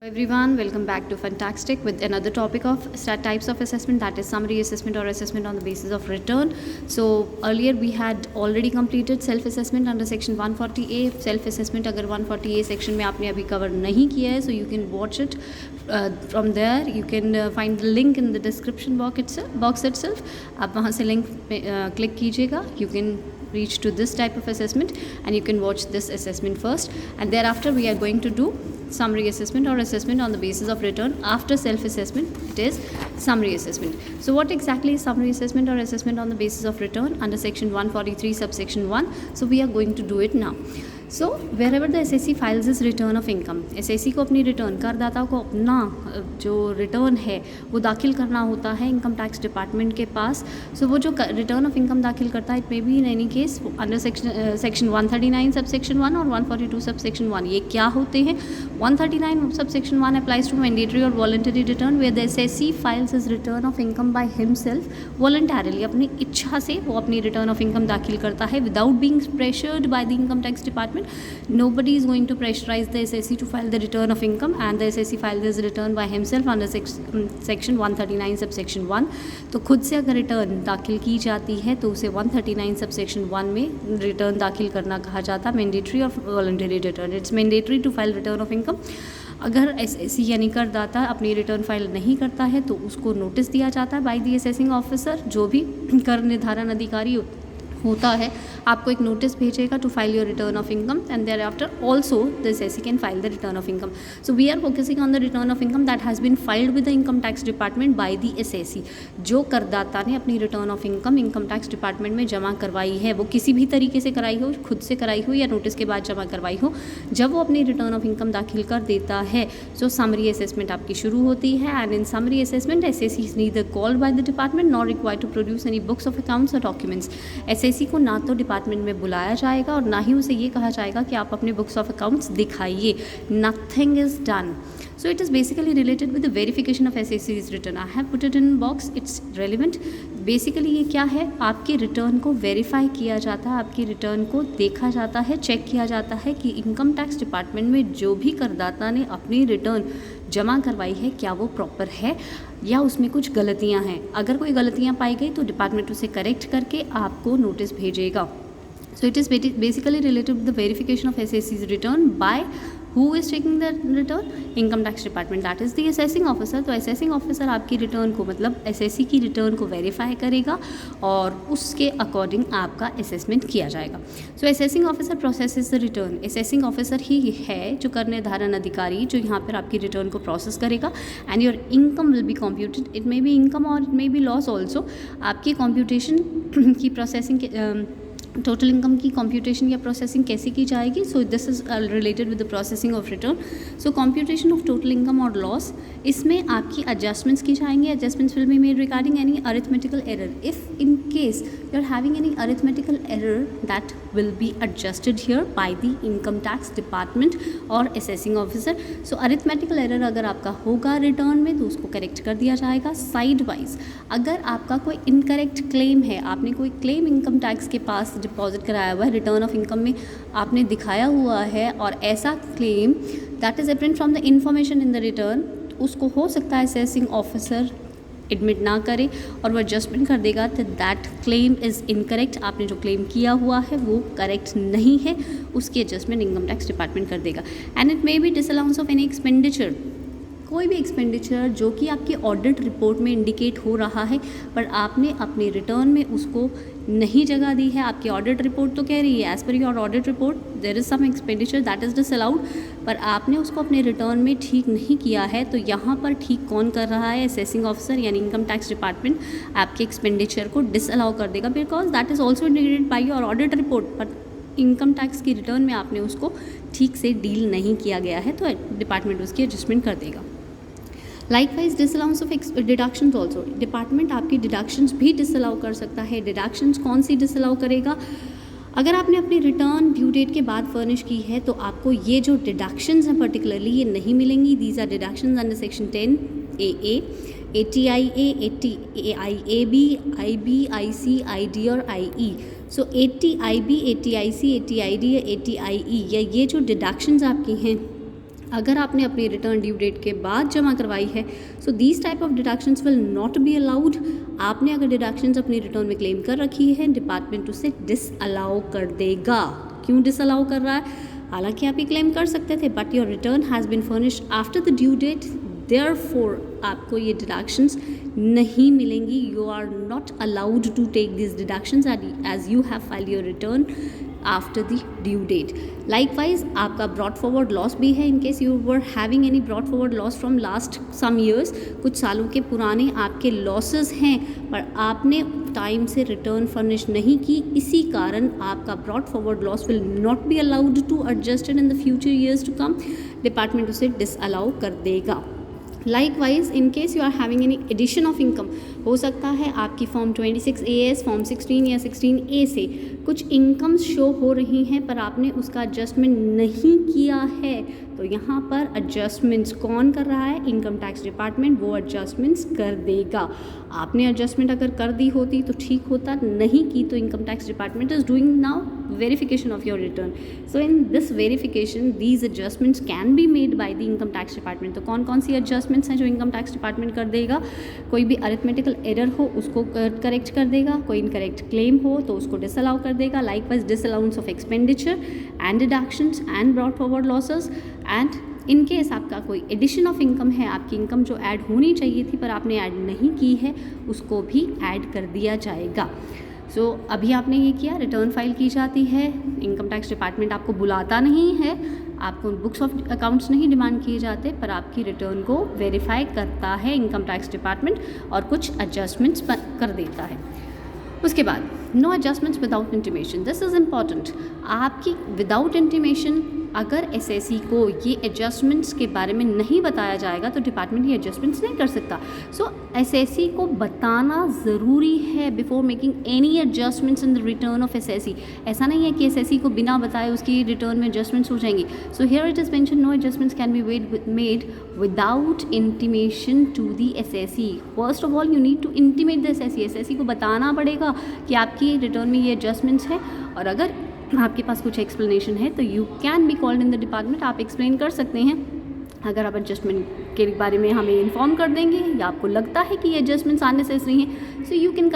Everyone, welcome back to Fantastic with another topic of types of assessment, that is summary assessment or assessment on the basis of return. So earlier we had already completed self assessment under section 140A. Self assessment अगर 140A section में आपने अभी cover नहीं किया है, so you can watch it from there. You can find the link in the description box itself. आप वहाँ से link पे click कीजिएगा. You can reach to this type of assessment and you can watch this assessment first, and thereafter we are going to do summary assessment or assessment on the basis of return. After self assessment it is summary assessment. So what exactly is summary assessment or assessment on the basis of return under section 143 subsection 1? So we are going to do it now. So wherever the SSC files his return of income, SSC को अपनी return करदाता को अपना जो return है वो दाखिल करना होता है इनकम टैक्स डिपार्टमेंट के पास. सो वो जो रिटर्न ऑफ इनकम दाखिल करता है, it may be in any case under section 139 सब सेक्शन 1 और 142 सब सेक्शन 1. ये क्या होते हैं? 139 सब सेक्शन 1 अप्लाइज टू मैंडेटरी और voluntary return where the SSC files his return of income by himself voluntarily. अपनी इच्छा से वो अपनी रिटर्न ऑफ इनकम दाखिल करता है without being pressured by the income tax department. Nobody is going to pressurize the SSC to file the return of income, and the SSC filed his return by himself under section 139 subsection 1. तो खुद से अगर return दाखिल की जाती है तो उसे 139 subsection 1 में रिटर्न दाखिल करना कहा जाता है मैंडेटरी और voluntary return. It's mandatory to file return of income. अगर SSC यानी करदाता अपनी रिटर्न फाइल नहीं करता है तो उसको नोटिस दिया जाता है बाय द असेसिंग ऑफिसर. जो भी कर निर्धारण अधिकारी होता है आपको एक नोटिस भेजेगा to file your return of income, and thereafter also the SSC can file the return of income. So we are focusing on the return of income that has been filed with the income tax department by the SSC. जो करदाता ने अपनी return of income tax department में जमा करवाई है, वो किसी भी तरीके से कराई हो, खुद से कराई हो या नोटिस के बाद जमा करवाई हो, जब वो अपनी रिटर्न ऑफ इनकम दाखिल कर देता है तो समरी असेसमेंट आपकी शुरू होती है. And in summary assessment SSC is neither called by the department not required to produce any books of accounts और डॉक्यूमेंट्स. SSC को ना तो डिपार्टमेंट में बुलाया जाएगा और ना ही उसे ये कहा जाएगा कि आप अपने बुक्स ऑफ अकाउंट्स दिखाइए. Nothing is done. So it is basically related with the verification of SSC's return. I have put it in box. It's relevant. Basically ये क्या है? आपकी रिटर्न को वेरीफाई किया जाता है, आपकी रिटर्न को देखा जाता है, चेक किया जाता है कि इनकम टैक्स डिपार्टमेंट में जो भी करदाता ने अपनी रिटर्न जमा करवाई है क्या वो प्रॉपर है या उसमें कुछ गलतियां हैं. अगर कोई गलतियां पाई गई तो डिपार्टमेंट उसे करेक्ट करके आपको नोटिस भेजेगा. So it is basically related with the verification of SSC's return by who is taking the return? Income tax department, that is the assessing officer. तो assessing officer आपकी रिटर्न को मतलब SSC की return को verify करेगा और उसके according आपका असेसमेंट किया जाएगा. सो assessing officer processes the return. assessing officer ही है जो कर निर्धारण अधिकारी जो यहाँ पर आपकी रिटर्न को प्रोसेस करेगा. And your income will be computed. It may be income और it may be loss also. आपकी कॉम्प्यूटेशन की प्रोसेसिंग टोटल इनकम की कंप्यूटेशन या प्रोसेसिंग कैसे की जाएगी. So this is related with the processing of return. So computation of total income और loss, इसमें आपकी एडजस्टमेंट्स की जाएंगी. Adjustments will be made regarding any arithmetical error. If in case you are having any arithmetical error that will be adjusted here by the income tax department और assessing officer. So arithmetical error अगर आपका होगा return में तो उसको correct कर दिया जाएगा. साइड वाइज अगर आपका कोई इनकरेक्ट क्लेम है, आपने कोई क्लेम इनकम टैक्स के पास डिपॉजिट कराया हुआ है, रिटर्न ऑफ इनकम में आपने दिखाया हुआ है और ऐसा claim that is apparent from the information in the return, उसको हो सकता है असेसिंग ऑफिसर एडमिट ना करे और वो एडजस्टमेंट कर देगा तो दैट क्लेम इज़ इनकरेक्ट. आपने जो क्लेम किया हुआ है वो करेक्ट नहीं है, उसकी एडजस्टमेंट इनकम टैक्स डिपार्टमेंट कर देगा. And it may B disallowance of any expenditure. कोई भी एक्सपेंडिचर जो कि आपकी ऑडिट रिपोर्ट में इंडिकेट हो रहा है पर आपने अपने रिटर्न में उसको नहीं जगह दी है. आपकी ऑडिट रिपोर्ट तो कह रही है as per your audit report there is some expenditure that is disallowed, पर आपने उसको अपने रिटर्न में ठीक नहीं किया है. तो यहाँ पर ठीक कौन कर रहा है? असेसिंग ऑफिसर यानी इनकम टैक्स डिपार्टमेंट आपके एक्सपेंडिचर को डिसअलाउ कर देगा because that is also indicated by your audit report. पर इनकम टैक्स की रिटर्न में आपने उसको ठीक से डील नहीं किया गया है तो डिपार्टमेंट उसकी एडजस्टमेंट कर देगा. Likewise disallowance of deductions also. Department आपकी डिडक्शंस भी डिसअलाउ कर सकता है. डिडक्शंस कौन सी डिसअलाउ करेगा? अगर आपने अपनी रिटर्न ड्यू डेट के बाद फर्निश की है तो आपको ये जो डिडक्शंस हैं पर्टिकुलरली ये नहीं मिलेंगी. These are deductions under section 10AA, ATIA, ATIAB, IB, IC, ID और IE. So ATIB, ATIC, ATID या ATIE या ये जो डिडक्शंस आपकी हैं अगर आपने अपनी रिटर्न ड्यू डेट के बाद जमा करवाई है, so these type of deductions will not be allowed. आपने अगर डिडक्शंस अपनी रिटर्न में क्लेम कर रखी है, डिपार्टमेंट उसे डिसअलाउ कर देगा। क्यों डिसअलाउ कर रहा है? हालांकि आप ये क्लेम कर सकते थे, but your return has been furnished after the due date, therefore आपको ये डिडक्शंस नहीं मिलेंगी। You are not allowed to take this deductions as you have filed your return after the due date. Likewise आपका brought forward loss भी है, in case you were having any brought forward loss from last some years, कुछ सालों के पुराने आपके losses हैं पर आपने टाइम से रिटर्न फर्निश नहीं की, इसी कारण आपका brought forward loss will not be allowed to adjusted in the future years to come. Department उसे डिसअलाउ कर देगा। Likewise in case you are having any addition of income, हो सकता है आपकी फॉर्म 26 AS, फॉर्म 16 या 16A से कुछ इनकम्स शो हो रही हैं पर आपने उसका एडजस्टमेंट नहीं किया है, तो यहाँ पर एडजस्टमेंट्स कौन कर रहा है? इनकम टैक्स डिपार्टमेंट वो एडजस्टमेंट्स कर देगा। आपने एडजस्टमेंट अगर कर दी होती तो ठीक होता, नहीं की तो income tax department is doing now verification of your return. So in this verification these adjustments can be made by the income tax department. तो कौन कौन सी एडजस्टमेंट्स हैं जो इनकम टैक्स डिपार्टमेंट कर देगा? कोई भी अरिथमेटिकल एरर हो उसको करेक्ट कर देगा, कोई इनकरेक्ट क्लेम हो तो उसको डिसअलाउ कर देगा। Likewise disallowance of expenditure and deductions and brought forward losses, and in case आपका कोई एडिशन ऑफ इनकम है, आपकी इनकम जो ऐड होनी चाहिए थी पर आपने ऐड नहीं की है, उसको भी ऐड कर दिया जाएगा। सो अभी आपने ये किया, रिटर्न फाइल की जाती है, इनकम टैक्स डिपार्टमेंट आपको बुलाता नहीं है, आपको बुक्स ऑफ अकाउंट्स नहीं डिमांड किए जाते, पर आपकी रिटर्न को वेरीफाई करता है इनकम टैक्स डिपार्टमेंट और कुछ एडजस्टमेंट्स कर देता है। उसके बाद no adjustments without intimation, this is important. आपकी विदाउट इंटीमेशन अगर एसएससी को ये एडजस्टमेंट्स के बारे में नहीं बताया जाएगा तो डिपार्टमेंट ये एडजस्टमेंट्स नहीं कर सकता। सो एसएससी को बताना ज़रूरी है before making any adjustments in the return of SSC. ऐसा नहीं है कि एसएससी को बिना बताए उसकी रिटर्न में एडजस्टमेंट्स हो जाएंगी। So here it is mention no adjustments can be made without intimation to the SSC. First of all you need to intimate the SSC. SSC को बताना पड़ेगा कि आपकी रिटर्न में ये एडजस्टमेंट्स है, और अगर आपके पास कुछ एक्सप्लेनेशन है तो you can be called in the department. आप एक्सप्लेन कर सकते हैं। अगर आप एडजस्टमेंट के बारे में हमें इन्फॉर्म कर देंगे या आपको लगता है कि ये एडजस्टमेंट्स अननेसेसरी हैं, so you can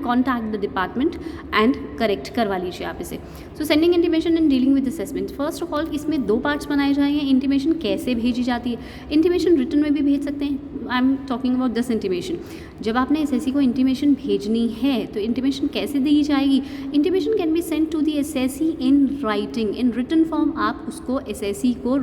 contact the department and correct करवा लीजिए आप इसे। So sending intimation and dealing with assessment, first of all इसमें दो पार्ट्स बनाए जाएंगे। इंटीमेशन कैसे भेजी जाती है? इंटीमेशन रिटर्न में भी भेज सकते हैं। I am talking about this intimation. जब आपने एसएससी को इंटीमेशन भेजनी है तो इंटीमेशन कैसे दी जाएगी? Intimation can be send to the SSC in writing, in written form. आप उसको एसएससी को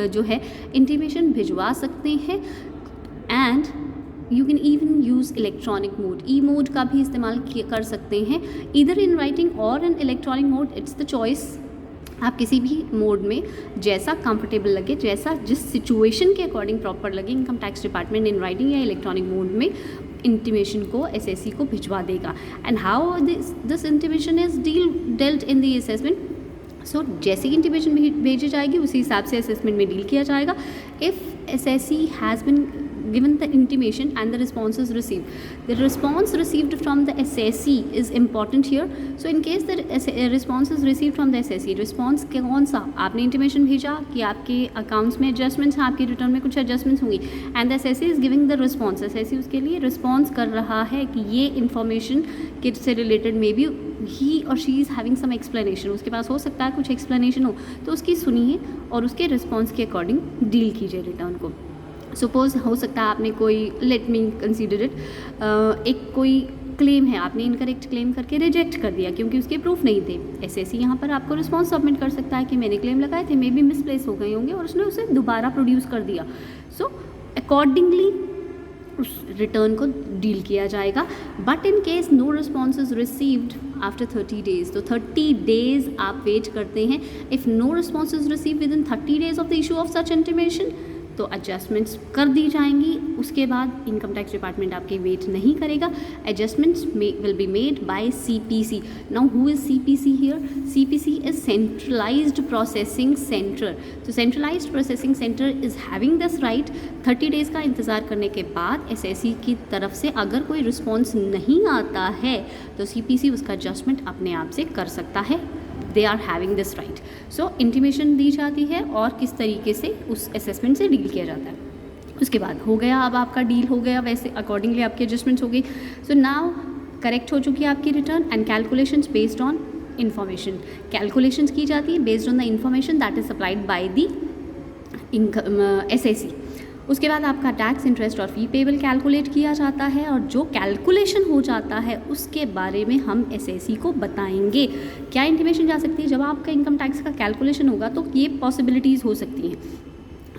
जो है इंटीमेशन भिजवा सकते हैं। And you can even use electronic mode, E mode का भी इस्तेमाल कर सकते हैं, इधर इन राइटिंग और इन electronic mode, it's the choice. आप किसी भी मोड में जैसा कंफर्टेबल लगे, जैसा जिस सिचुएशन के अकॉर्डिंग प्रॉपर लगे, income tax department in writing या इलेक्ट्रॉनिक मोड में इंटीमेशन को एसएससी को भिजवा देगा। And how this intimation is dealt in the assessment. So जैसे ही इंटीमेशन भेजी जाएगी उसी हिसाब से असेसमेंट में डील किया जाएगा। If SSC has been given the intimation and the response is received, the response received from the SSC is important here. So in case the response is received from the SSC, response कौन सा? आपने intimation भेजा कि आपके accounts में adjustments हैं, आपकी return में कुछ एडजस्टमेंट्स होंगी, and the SSC is giving the response. SSC उसके लिए रिस्पॉन्स कर रहा है कि ये इन्फॉर्मेशन के से रिलेटेड मे बी ही और she is having some explanation, उसके पास हो सकता है कुछ एक्सप्लेनेशन हो, तो उसकी सुनिए और उसके रिस्पॉन्स के अकॉर्डिंग डील कीजिए रिटर्न को। सपोज हो सकता है आपने कोई, लेट मी कंसीडर इट, एक कोई क्लेम है, आपने इनकरेक्ट क्लेम करके रिजेक्ट कर दिया क्योंकि उसके प्रूफ नहीं थे। एसएससी यहाँ पर आपको रिस्पॉन्स सबमिट कर सकता है कि मैंने क्लेम लगाए थे, मे बी मिसप्लेस हो गए होंगे, और उसने उसे दोबारा प्रोड्यूस कर दिया। सो अकॉर्डिंगली उस रिटर्न को डील किया जाएगा। But in case no response is received after 30 days, तो 30 days आप वेट करते हैं। If no response is receive within 30 days of the issue of such intimation, तो एडजस्टमेंट्स कर दी जाएंगी। उसके बाद इनकम टैक्स डिपार्टमेंट आपके वेट नहीं करेगा। Adjustments will be made by CPC। Now who is CPC here? CPC is centralised processing centre. तो centralised processing centre is having this right. 30 days का इंतज़ार करने के बाद SSC की तरफ से अगर कोई रिस्पॉन्स नहीं आता है तो CPC उसका एडजस्टमेंट अपने आप से कर सकता है। They are having this right. So intimation दी जाती है और किस तरीके से उस असेसमेंट से डील किया जाता है। उसके बाद हो गया, अब आपका डील हो गया, वैसे अकॉर्डिंगली आपकी एडजस्टमेंट्स हो गई। सो नाउ करेक्ट हो चुकी है आपकी return and calculations based on information. Calculations की जाती है based on the information that is supplied by the SAC। उसके बाद आपका टैक्स, इंटरेस्ट और फी पेबल कैलकुलेट किया जाता है और जो कैलकुलेशन हो जाता है उसके बारे में हम SAC को बताएंगे। क्या इंटीमेशन जा सकती है जब आपका इनकम टैक्स का कैलकुलेशन होगा, तो ये पॉसिबिलिटीज़ हो सकती हैं।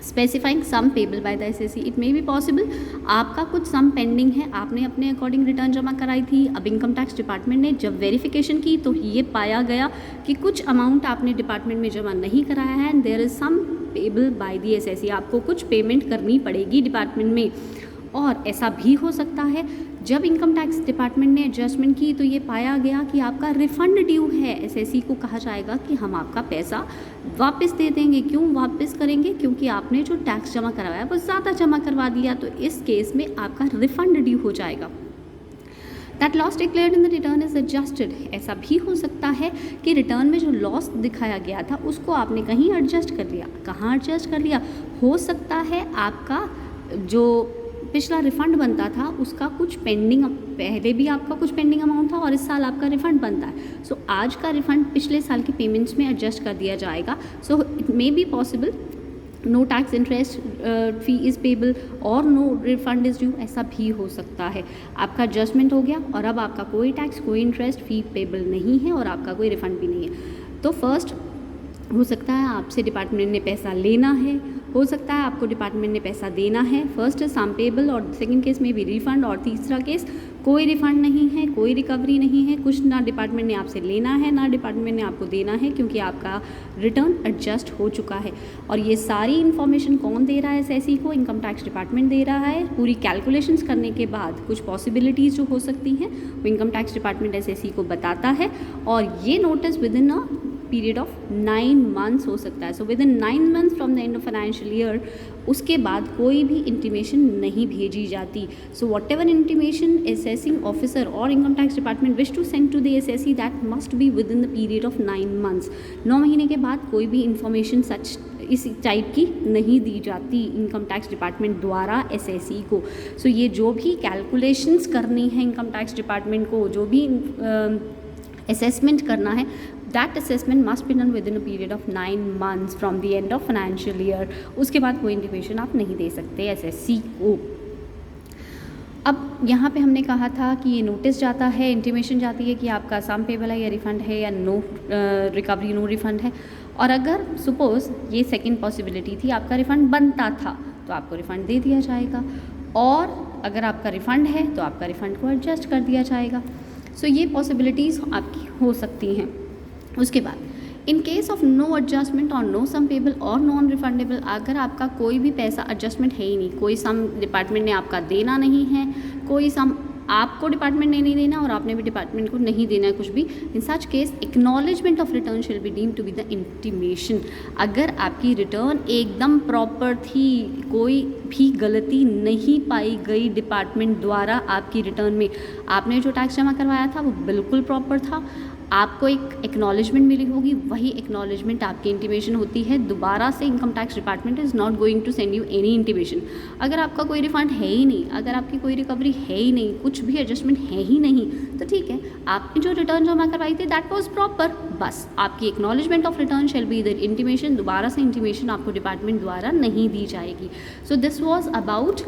Specifying sum payable by the SAC, it may be possible आपका कुछ सम पेंडिंग है, आपने अपने अकॉर्डिंग रिटर्न जमा कराई थी, अब इनकम टैक्स डिपार्टमेंट ने जब वेरिफिकेशन की तो ये पाया गया कि कुछ अमाउंट आपने डिपार्टमेंट में जमा नहीं कराया है and there is sum payable by the SAC, आपको कुछ पेमेंट करनी पड़ेगी डिपार्टमेंट में। और ऐसा भी हो सकता है जब इनकम टैक्स डिपार्टमेंट ने एडजस्टमेंट की तो ये पाया गया कि आपका रिफ़ंड ड्यू है, SAC को कहा जाएगा कि हम आपका पैसा वापस दे देंगे। क्यों वापस करेंगे? क्योंकि आपने जो टैक्स जमा करवाया वो ज़्यादा जमा करवा दिया, तो इस केस में आपका रिफ़ंड ड्यू हो जाएगा। That loss declared in the return is adjusted, ऐसा भी हो सकता है कि रिटर्न में जो लॉस दिखाया गया था उसको आपने कहीं एडजस्ट कर लिया। कहाँ एडजस्ट कर लिया? हो सकता है आपका जो पिछला रिफ़ंड बनता था उसका कुछ पेंडिंग, पहले भी आपका कुछ पेंडिंग अमाउंट था और इस साल आपका रिफ़ंड बनता है। सो आज का रिफ़ंड पिछले साल की पेमेंट्स में एडजस्ट कर दिया जाएगा। So it may be possible no tax interest fee is payable और नो रिफंड इज़ ड्यू, ऐसा भी हो सकता है। आपका एडजस्टमेंट हो गया और अब आपका कोई टैक्स, कोई इंटरेस्ट, फी पेबल नहीं है और आपका कोई रिफ़ंड भी नहीं है। तो फर्स्ट हो सकता है आपसे डिपार्टमेंट ने पैसा लेना है, हो सकता है आपको डिपार्टमेंट ने पैसा देना है। फर्स्ट इज सम पेबल और सेकंड केस में भी रिफंड और तीसरा केस कोई रिफंड नहीं है, कोई रिकवरी नहीं है, कुछ ना डिपार्टमेंट ने आपसे लेना है ना डिपार्टमेंट ने आपको देना है, क्योंकि आपका रिटर्न एडजस्ट हो चुका है। और ये सारी इन्फॉर्मेशन कौन दे रहा है SAC को? इनकम टैक्स डिपार्टमेंट दे रहा है। पूरी कैलकुलेशंस करने के बाद कुछ पॉसिबिलिटीज़ जो हो सकती हैं वो इनकम टैक्स डिपार्टमेंट SAC को बताता है और ये notice within a period of 9 months हो सकता है। So within 9 months from the end of financial year उसके बाद कोई भी इंटीमेशन नहीं भेजी जाती। So whatever intimation assessing officer और income tax department wish to send to the SAC that must be within the period of 9 months. 9 महीने के बाद कोई भी इंफॉर्मेशन सच इस टाइप की नहीं दी जाती इनकम टैक्स डिपार्टमेंट द्वारा SAC को। सो ये जो भी कैलकुलेशंस करनी है इनकम टैक्स डिपार्टमेंट को, जो भी असेसमेंट करना है, that assessment must be done with in a period of 9 months from the end of financial year. उसके बाद कोई इंटीमेशन आप नहीं दे सकते SAC को। अब यहाँ पे हमने कहा था कि ये नोटिस जाता है, इंटीमेशन जाती है कि आपका सम पेबल है या रिफ़ंड है या नो रिकवरी, नो रिफ़ंड है। और अगर सपोज़ ये सेकंड पॉसिबिलिटी थी, आपका रिफ़ंड बनता था तो आपको रिफ़ंड दे दिया जाएगा, और अगर आपका रिफ़ंड है तो आपका रिफ़ंड को एडजस्ट कर दिया जाएगा। सो ये पॉसिबिलिटीज़ आपकी हो सकती हैं। उसके बाद in case of no adjustment और नो सम पेबल और नॉन रिफंडेबल, अगर आपका कोई भी पैसा एडजस्टमेंट है ही नहीं, कोई सम डिपार्टमेंट ने आपका देना नहीं है, कोई सम आपको डिपार्टमेंट ने नहीं देना और आपने भी डिपार्टमेंट को नहीं देना है कुछ भी, in such case acknowledgement of return shall be deemed to be the intimation. अगर आपकी रिटर्न एकदम प्रॉपर थी, कोई भी गलती नहीं पाई गई डिपार्टमेंट द्वारा आपकी रिटर्न में, आपने जो टैक्स जमा करवाया था वो बिल्कुल प्रॉपर था, आपको एक एक्नॉलेजमेंट मिली होगी, वही एक्नॉलेजमेंट आपकी इंटीमेशन होती है। दोबारा से income tax department is not going to send you any intimation. अगर आपका कोई रिफंड है ही नहीं, अगर आपकी कोई रिकवरी है ही नहीं, कुछ भी एडजस्टमेंट है ही नहीं, तो ठीक है, आपने जो रिटर्न जमा करवाई थी दैट वाज प्रॉपर, बस आपकी acknowledgement of return shall B the intimation. दोबारा से इंटीमेशन आपको डिपार्टमेंट द्वारा नहीं दी जाएगी। So this was about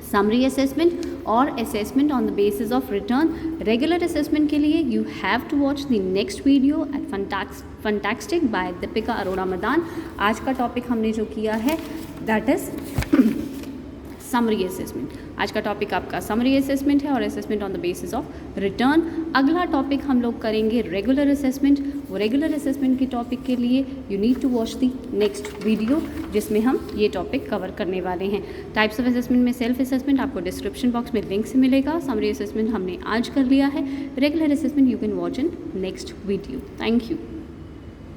summary assessment और assessment on the basis of return. Regular assessment के लिए you have to watch the next video at Fantastic by Deepika Arora Madan. आज का टॉपिक हमने जो किया है that is समरी असेसमेंट। आज का टॉपिक आपका समरी असेसमेंट है और assessment on the basis of return. अगला टॉपिक हम लोग करेंगे रेगुलर असेसमेंट। वो रेगुलर असेसमेंट के टॉपिक के लिए you need to watch the next video जिसमें हम ये टॉपिक कवर करने वाले हैं। टाइप्स ऑफ असेसमेंट में सेल्फ असेसमेंट आपको डिस्क्रिप्शन बॉक्स में लिंक से मिलेगा। समरी असेसमेंट हमने आज कर लिया है। Regular assessment you can watch in next video. Thank you.